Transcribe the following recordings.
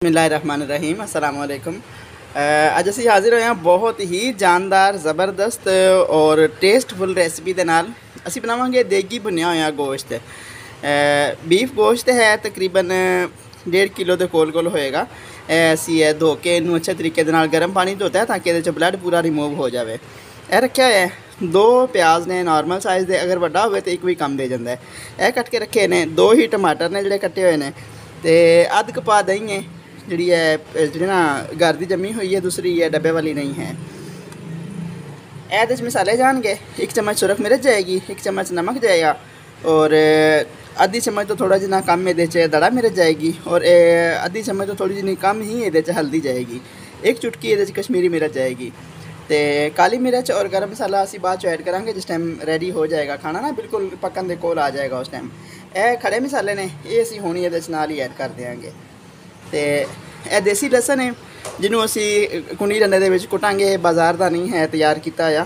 बिस्मिल्लाहिर्रहमानिर्रहीम अस्सलाम वालेकुम। ਅੱਜ ਅਸੀਂ ਹਾਜ਼ਰ ਹੋਏ ਹਾਂ ਬਹੁਤ ਹੀ ਜਾਨਦਾਰ ਜ਼ਬਰਦਸਤ ਔਰ ਟੇਸਟਫੁਲ ਰੈਸਿਪੀ ਦੇ ਨਾਲ। ਅਸੀਂ ਬਣਾਵਾਂਗੇ ਦੇਗੀ ਭੁੰਨਿਆ ਹੋਇਆ ਗੋਸ਼ਤ। ਬੀਫ ਗੋਸ਼ਤ ਹੈ, ਤਕਰੀਬਨ 1.5 ਕਿਲੋ ਦੇ ਕੋਲ ਹੋਏਗਾ। ਅਸੀਂ ਇਹ ਧੋ ਕੇ ਇਹਨੂੰ ਅੱਛੇ ਤਰੀਕੇ ਦੇ ਨਾਲ ਗਰਮ ਪਾਣੀ ਧੋਤਾ ਹੈ ਤਾਂ ਕਿ ਇਹਦੇ 'ਚ ਬਲੱਡ ਪੂਰਾ ਰਿਮੂਵ ਹੋ ਜਾਵੇ। ਇਹ ਰੱਖਿਆ ਹੋਇਆ 2 ਪਿਆਜ਼ ਨੇ ਨਾਰਮਲ ਸਾਈਜ਼ ਦੇ, ਅਗਰ ਵੱਡਾ ਹੋਵੇ ਤਾਂ ਇੱਕ ਵੀ ਕੰਮ ਦੇ ਜਾਂਦਾ ਹੈ। ਇਹ ਕੱਟ ਕੇ ਰੱਖੇ ਨੇ। 2 ਹੀ ਟਮਾਟਰ ਨੇ ਜਿਹੜੇ ਕੱਟੇ ਹੋਏ ਨੇ, ਤੇ ਅੱਧ ਕੁ ਪਾ ਦਹੀਂ ਹੈ ਜਿਹੜੀ ਹੈ, ਜਿਹੜੀ ਨਾ ਘਰ ਦੀ ਜੰਮੀ ਹੋਈ ਹੈ, दूसरी है डब्बे वाली नहीं है। ਇਹਦੇ 'ਚ मसाले जाएंगे। 1 चम्मच सुरख मिर्च जाएगी, 1 चम्मच नमक जाएगा और आधी चम्मच तो थोड़ा जिना कम ये दड़ा मिर्च जाएगी और आधी चम्मच तो थोड़ी जिनी कम ही ये हल्दी जाएगी। 1 चुटकी ये कश्मीरी मिर्च जाएगी। तो काली मिर्च और गर्म मसाला असी बाद ऐड करांगे जिस टाइम रेडी हो जाएगा खाना ना, बिल्कुल पकन के कोल आ जाएगा उस टाइम। ये खड़े मसाले ने, ये असी हुण ये नाल ही ऐड कर देंगे। तो यह देसी लसन है जिन्हों असी कुंडी डंडे दे विच कुटांगे, बाज़ार का नहीं है, तैयार किया होया।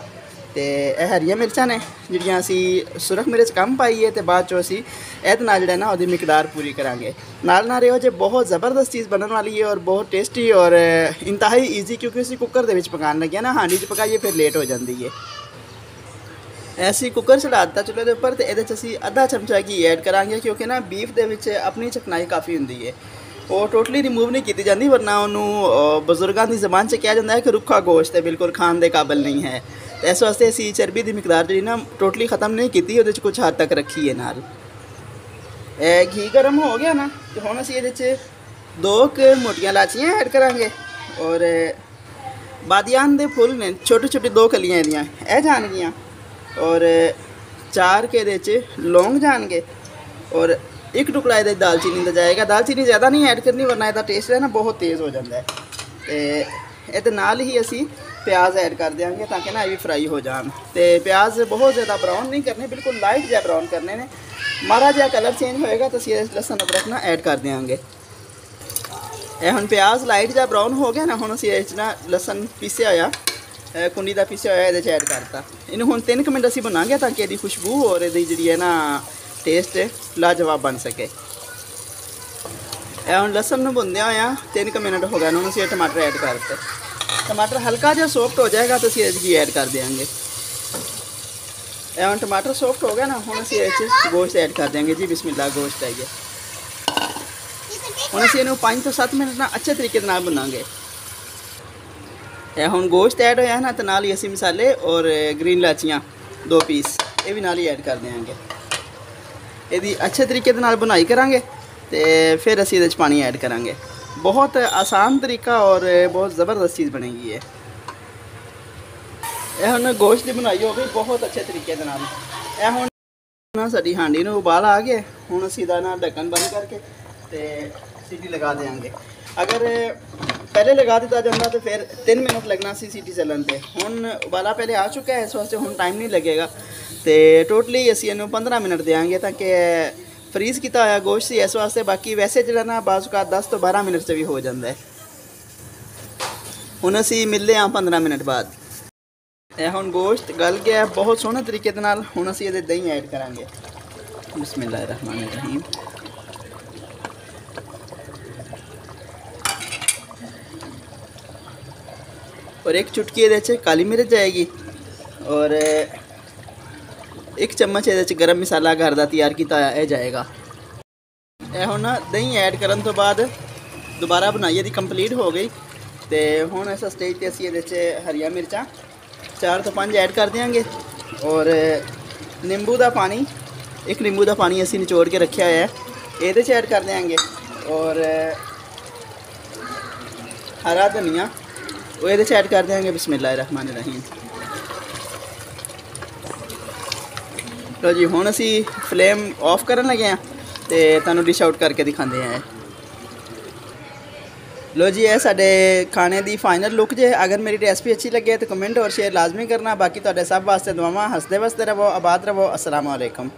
तो यह हरिया मिर्चां ने जिहड़ियां असी सुरख मिर्च कम पाई है, तो बाद चो असी इहदे नाल जिहड़ा ना उहदी मिकदार पूरी करांगे। नाल ना रहो जे बहुत ज़बरदस्त चीज़ बनने वाली है और बहुत टेस्टी और इंतहाई ईजी, क्योंकि असी कुकर दे विच पकान लगे ना, हांडी च पकाइए फिर लेट हो जाती है। ऐसी कुकर चढ़ा दिता चुल्हे के उपर, तो ये असी आधा चमचा घी ऐड करांगे, क्योंकि ना बीफ दे विच अपनी चकनाई काफ़ी होंदी है, वो टोटली रिमूव नहीं की जाती, वरना उन्होंने बजुर्गों की जबान से कहा जाता है कि रुखा गोश्त है, बिल्कुल खाने के काबिल नहीं है। तो इस वास्ते असी चर्बी की मिकदार जी ना टोटली ख़त्म नहीं की, वो कुछ हद तक रखी है। नाल घी गर्म हो गया ना, तो हुण असी ये 2 मोटियां इलाचियाँ ऐड करांगे और बादियान के फुल ने छोटी छोटी 2 कलियां इहदियां यह जाणगियां और 4 के इहदे लौंग जाणगे और 1 टुकड़ा ये दालचीनी का जाएगा। दालचीनी ज़्यादा नहीं ऐड करनी, वरना इसका टेस्ट है ना बहुत तेज़ हो जाता है। तो ये नाल ही असी प्याज ऐड कर देंगे ताकि ना ये भी फ्राई हो जान। तो प्याज बहुत ज़्यादा ब्राउन नहीं करने, बिल्कुल लाइट जहा ब्राउन करने ने। माड़ा जहा कलर चेंज होएगा तो असी लसन अदरक ना ऐड कर देंगे। हम प्याज लाइट जहा ब्राउन हो गया ना, हुण असी ना लसन पीसिया होया, कुंडी का पीसिया होया ये ऐड करता। इन्हूं हुण 3 मिनट असी बनांगे ताकि इसकी खुशबू और ये जी है ना टेस्ट लाजवाब बन सके। हम लसन में भुनदे होया 3 मिनट हो गए, उन्होंने असी टमाटर ऐड करते। टमाटर हल्का जहा सॉफ्ट हो जाएगा तो असी घी ऐड कर देंगे। हम टमाटर सॉफ्ट हो गया ना, हम असी गोश्त ऐड कर देंगे। जी बिस्मिल्लाह, गोश्त आइए। हम असी 5 तो 7 मिनट ना अच्छे तरीके से भुनांगे। हम गोश्त ऐड होया ना, तो नाल ही असी मसाले और ग्रीन इलाचियाँ 2 पीस ये भी नाल ही ऐड कर देंगे। यदि अच्छे तरीके के नाल बुनाई करांगे तो फिर असी इहदे पानी ऐड करांगे। बहुत आसान तरीका और बहुत ज़बरदस्त चीज़ बनेगी है। यह हुण गोश्त की बुनाई हो गई बहुत अच्छे तरीके के नाल। यह हुण ना साडी हांडी नूं उबाल आ गया, हुण असी इहदा ना ढक्कन बंद करके तो सीटी लगा देंगे। अगर पहले लगा दिता जाता तो फिर 3 मिनट लगना सी सीटी चलन पे। हुण उबाला पहले आ चुका है, इस वास्ते हुण टाइम नहीं लगेगा। तो टोटली असी इन्हूं 15 मिनट देंगे ताकि फ्रीज़ किया होया गोश्त सी, इस वास्ते। बाकी वैसे जो ना बाज़ औक़ात 10 तो 12 मिनट से भी हो जाता है। हुण असी मिलते हैं 15 मिनट बाद। हुण गोश्त गल गया बहुत सोहने तरीके के नाल। हुण असी इहदे दही ऐड करांगे। बिस्मिल्लाहिर्रहमानिर्रहीम। और 1 चुटकी ये काली मिर्च जाएगी और 1 चम्मच ये गर्म मसाला घर का तैयार किया यह जाएगा। यह हुण दही ऐड करन तो बाद दोबारा बनाई यदि कंप्लीट हो गई। तो हुण इस स्टेज पर असी ये हरिया मिर्चां 4 तो 5 ऐड कर देंगे और नींबू का पानी, 1 नींबू का पानी असी निचोड़ के रखा है ये ऐड कर देंगे और हरा धनिया वो ये ऐड कर देंगे। बिस्मिल्लाहिर्रहमानिर्रहीम। तो जी हुण असी फ्लेम ऑफ करन लगे हैं तो तुहानूं डिश आउट करके दिखाते हैं। लो जी, है साडे खाने की फाइनल लुक जे। अगर मेरी रेसिपी अच्छी लगे तो कमेंट और शेयर लाजमी करना। बाकी तुहाडे सब वास्ते दुआवां। हसदे वसदे रहो, आबाद रहो। अस्सलाम वालेकुम।